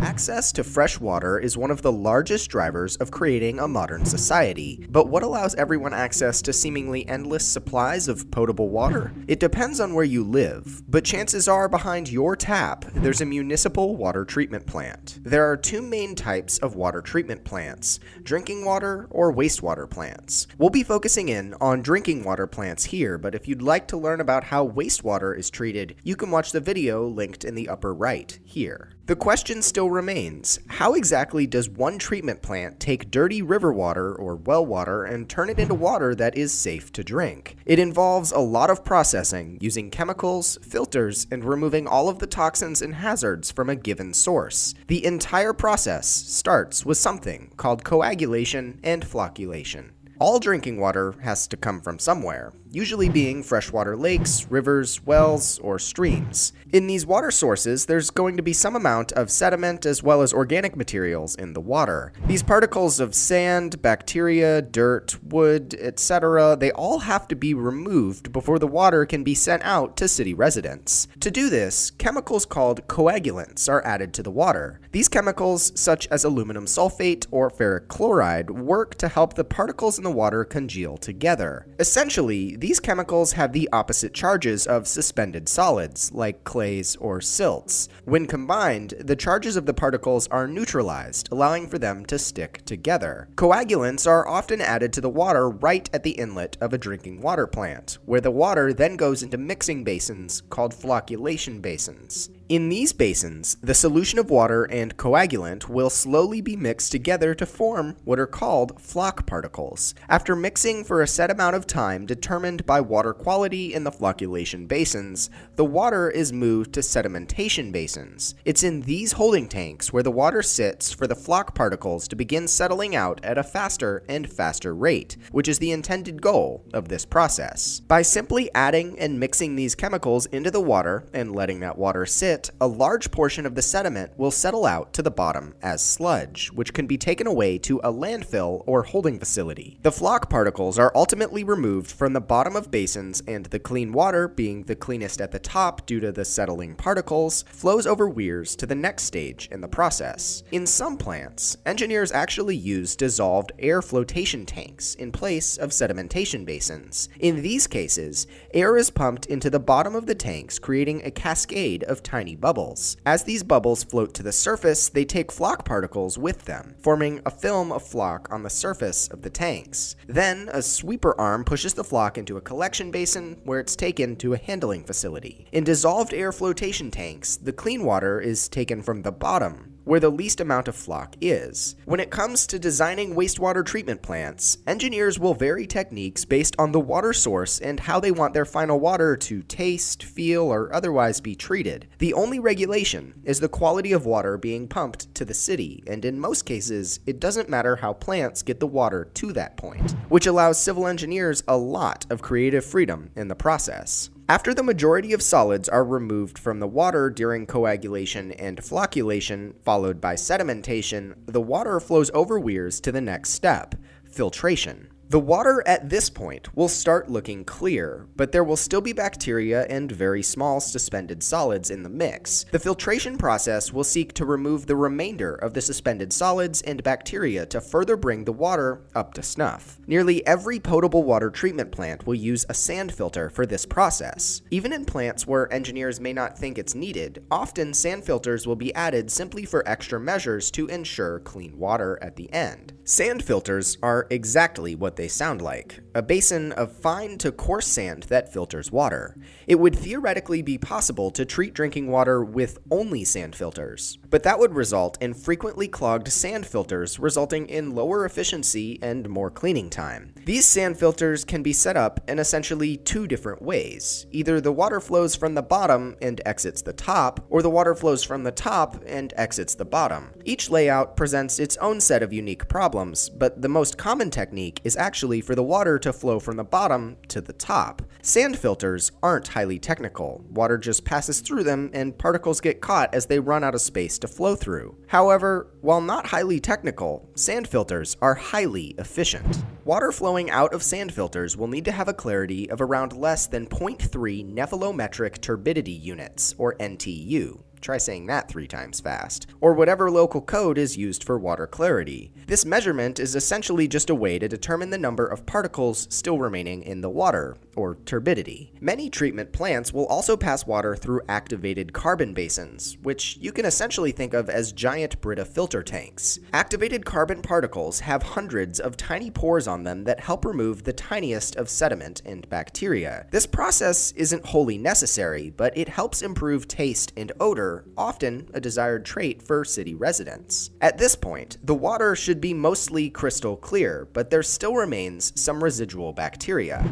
Access to fresh water is one of the largest drivers of creating a modern society. But what allows everyone access to seemingly endless supplies of potable water? It depends on where you live, but chances are behind your tap, there's a municipal water treatment plant. There are two main types of water treatment plants: drinking water or wastewater plants. We'll be focusing in on drinking water plants here, but if you'd like to learn about how wastewater is treated, you can watch the video linked in the upper right here. The question still remains, how exactly does one treatment plant take dirty river water or well water and turn it into water that is safe to drink? It involves a lot of processing, using chemicals, filters, and removing all of the toxins and hazards from a given source. The entire process starts with something called coagulation and flocculation. All drinking water has to come from somewhere, usually being freshwater lakes, rivers, wells, or streams. In these water sources, there's going to be some amount of sediment as well as organic materials in the water. These particles of sand, bacteria, dirt, wood, etc., they all have to be removed before the water can be sent out to city residents. To do this, chemicals called coagulants are added to the water. These chemicals, such as aluminum sulfate or ferric chloride, work to help the particles in the water congeal together. Essentially, these chemicals have the opposite charges of suspended solids, like clays or silts. When combined, the charges of the particles are neutralized, allowing for them to stick together. Coagulants are often added to the water right at the inlet of a drinking water plant, where the water then goes into mixing basins called flocculation basins. In these basins, the solution of water and coagulant will slowly be mixed together to form what are called floc particles. After mixing for a set amount of time determined by water quality in the flocculation basins, the water is moved to sedimentation basins. It's in these holding tanks where the water sits for the floc particles to begin settling out at a faster and faster rate, which is the intended goal of this process. By simply adding and mixing these chemicals into the water and letting that water sit, a large portion of the sediment will settle out to the bottom as sludge, which can be taken away to a landfill or holding facility. The floc particles are ultimately removed from the bottom of basins, and the clean water, being the cleanest at the top due to the settling particles, flows over weirs to the next stage in the process. In some plants, engineers actually use dissolved air flotation tanks in place of sedimentation basins. In these cases, air is pumped into the bottom of the tanks, creating a cascade of tiny bubbles. As these bubbles float to the surface, they take floc particles with them, forming a film of floc on the surface of the tanks. Then, a sweeper arm pushes the floc into a collection basin where it's taken to a handling facility. In dissolved air flotation tanks, the clean water is taken from the bottom, where the least amount of floc is. When it comes to designing wastewater treatment plants, engineers will vary techniques based on the water source and how they want their final water to taste, feel, or otherwise be treated. The only regulation is the quality of water being pumped to the city, and in most cases, it doesn't matter how plants get the water to that point, which allows civil engineers a lot of creative freedom in the process. After the majority of solids are removed from the water during coagulation and flocculation, followed by sedimentation, the water flows over weirs to the next step: filtration. The water at this point will start looking clear, but there will still be bacteria and very small suspended solids in the mix. The filtration process will seek to remove the remainder of the suspended solids and bacteria to further bring the water up to snuff. Nearly every potable water treatment plant will use a sand filter for this process. Even in plants where engineers may not think it's needed, often sand filters will be added simply for extra measures to ensure clean water at the end. Sand filters are exactly what they sound like: a basin of fine to coarse sand that filters water. It would theoretically be possible to treat drinking water with only sand filters, but that would result in frequently clogged sand filters, resulting in lower efficiency and more cleaning time. These sand filters can be set up in essentially two different ways. Either the water flows from the bottom and exits the top, or the water flows from the top and exits the bottom. Each layout presents its own set of unique problems, but the most common technique is actually for the water to flow from the bottom to the top. Sand filters aren't highly technical. Water just passes through them and particles get caught as they run out of space to flow through. However, while not highly technical, sand filters are highly efficient. Water flowing out of sand filters will need to have a clarity of around less than 0.3 nephelometric turbidity units, or NTU. try saying that 3 times fast, or whatever local code is used for water clarity. This measurement is essentially just a way to determine the number of particles still remaining in the water, or turbidity. Many treatment plants will also pass water through activated carbon basins, which you can essentially think of as giant Brita filter tanks. Activated carbon particles have hundreds of tiny pores on them that help remove the tiniest of sediment and bacteria. This process isn't wholly necessary, but it helps improve taste and odor, often a desired trait for city residents. At this point, the water should be mostly crystal clear, but there still remains some residual bacteria.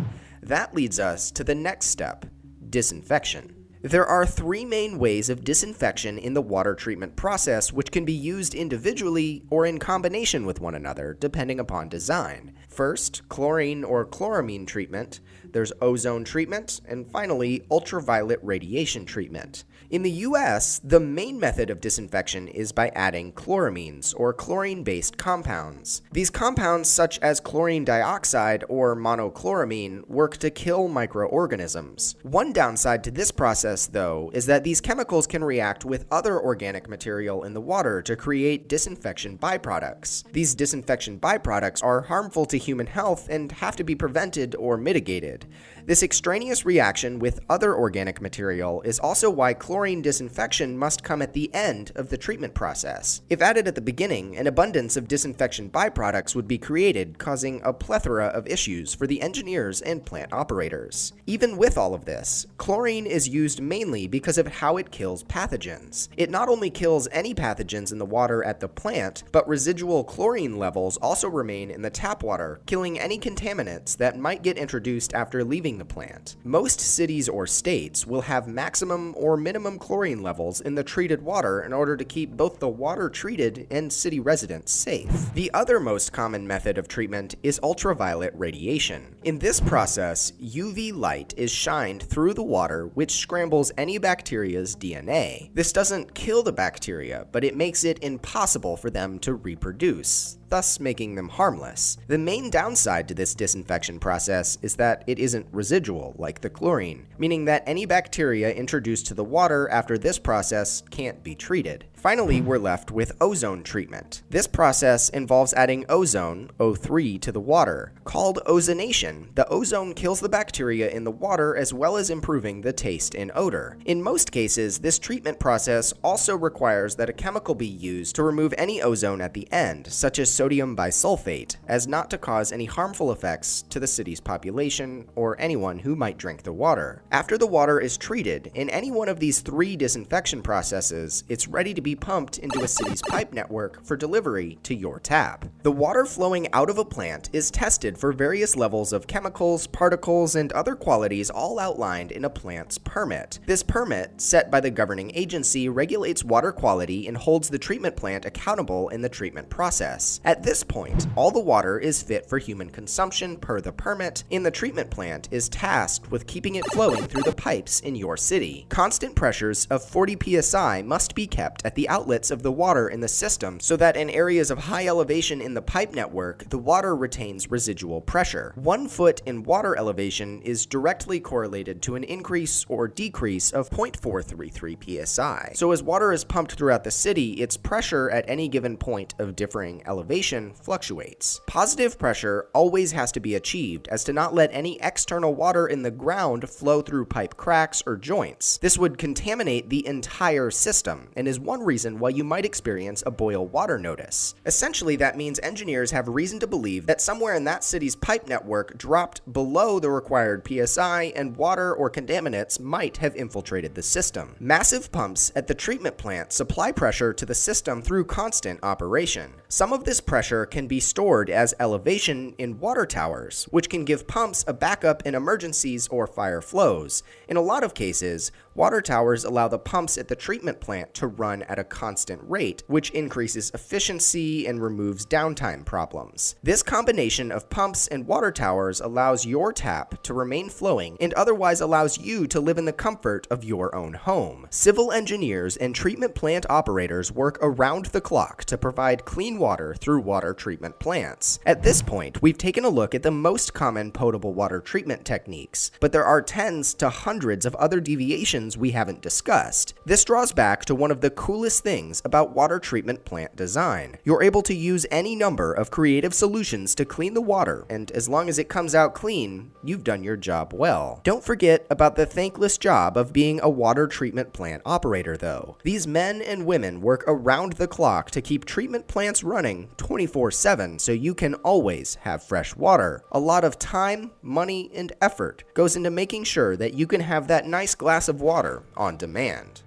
That leads us to the next step: disinfection. There are 3 main ways of disinfection in the water treatment process, which can be used individually or in combination with one another, depending upon design. First, chlorine or chloramine treatment. There's ozone treatment, and finally, ultraviolet radiation treatment. In the US, the main method of disinfection is by adding chloramines, or chlorine-based compounds. These compounds, such as chlorine dioxide or monochloramine, work to kill microorganisms. One downside to this process, though, is that these chemicals can react with other organic material in the water to create disinfection byproducts. These disinfection byproducts are harmful to human health and have to be prevented or mitigated. This extraneous reaction with other organic material is also why chlorine disinfection must come at the end of the treatment process. If added at the beginning, an abundance of disinfection byproducts would be created, causing a plethora of issues for the engineers and plant operators. Even with all of this, chlorine is used mainly because of how it kills pathogens. It not only kills any pathogens in the water at the plant, but residual chlorine levels also remain in the tap water, killing any contaminants that might get introduced after leaving the plant. Most cities or states will have maximum or minimum chlorine levels in the treated water in order to keep both the water treated and city residents safe. The other most common method of treatment is ultraviolet radiation. In this process, UV light is shined through the water, which scrambles any bacteria's DNA. This doesn't kill the bacteria, but it makes it impossible for them to reproduce, thus making them harmless. The main downside to this disinfection process is that it isn't residual like the chlorine, meaning that any bacteria introduced to the water after this process can't be treated. Finally, we're left with ozone treatment. This process involves adding ozone, O3, to the water. Called ozonation, the ozone kills the bacteria in the water as well as improving the taste and odor. In most cases, this treatment process also requires that a chemical be used to remove any ozone at the end, such as sodium bisulfate, as not to cause any harmful effects to the city's population or anyone who might drink the water. After the water is treated, in any one of these 3 disinfection processes, it's ready to be pumped into a city's pipe network for delivery to your tap. The water flowing out of a plant is tested for various levels of chemicals, particles, and other qualities all outlined in a plant's permit. This permit, set by the governing agency, regulates water quality and holds the treatment plant accountable in the treatment process. At this point, all the water is fit for human consumption per the permit, and the treatment plant is tasked with keeping it flowing through the pipes in your city. Constant pressures of 40 psi must be kept at the outlets of the water in the system so that in areas of high elevation in the pipe network, the water retains residual pressure. 1 foot in water elevation is directly correlated to an increase or decrease of 0.433 psi. So as water is pumped throughout the city, its pressure at any given point of differing elevation fluctuates. Positive pressure always has to be achieved as to not let any external water in the ground flow through pipe cracks or joints. This would contaminate the entire system and is one reason why you might experience a boil water notice. Essentially, that means engineers have reason to believe that somewhere in that city's pipe network dropped below the required PSI and water or contaminants might have infiltrated the system. Massive pumps at the treatment plant supply pressure to the system through constant operation. Some of this pressure can be stored as elevation in water towers, which can give pumps a backup in emergencies or fire flows. In a lot of cases, water towers allow the pumps at the treatment plant to run at a a constant rate, which increases efficiency and removes downtime problems. This combination of pumps and water towers allows your tap to remain flowing and otherwise allows you to live in the comfort of your own home. Civil engineers and treatment plant operators work around the clock to provide clean water through water treatment plants. At this point, we've taken a look at the most common potable water treatment techniques, but there are tens to hundreds of other deviations we haven't discussed. This draws back to one of the coolest things about water treatment plant design. You're able to use any number of creative solutions to clean the water, and as long as it comes out clean, you've done your job well. Don't forget about the thankless job of being a water treatment plant operator, though. These men and women work around the clock to keep treatment plants running 24/7 so you can always have fresh water. A lot of time, money, and effort goes into making sure that you can have that nice glass of water on demand.